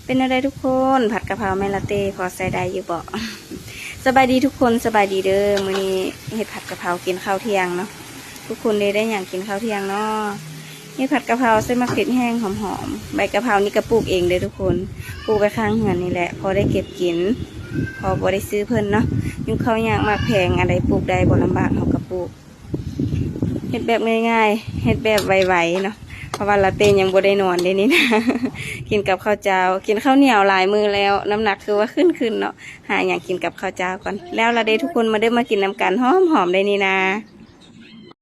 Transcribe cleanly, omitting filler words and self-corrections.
เป็นอะไรทุกคนผัดกะเพราแม่ละเต้พอใส่ได้อยู่บ่ สบายดีทุกคนสบายดีเด้อมื้อนี้เฮ็ดผัดกะเพรากินข้าวเที่ยงเนาะทุกคนได้อย่างกินข้าวเที่ยงเนาะเฮ็ดผัดกะเพราใส่มะเขือแห้งหอมๆใบกะเพรานี่ก็ปลูกเองเด้อทุกคนปลูกไปข้างเฮือนนี่แหละพอได้เก็บกินพอบ่ได้ซื้อเพิ่นเนาะยุ่งข้าวยากมากแพงอะไรปลูกได้บ่ลำบากเฮาก็ปลูกเฮ็ดแบบง่ายๆเฮ็ดแบบไวๆเนาะเพราะว่าลาเต้ยังบ่ได้นอนได้นี่นะ กินกับข้าวเจ้ากินข้าวเหนียวหลายมือแล้วน้ำหนักคือว่าขึ้นเนาะหาอย่างกินกับข้าวเจ้าก่อนแล้วลาเต้ทุกคนมาเด้อมากินน้ำกันหอมได้นี่นะ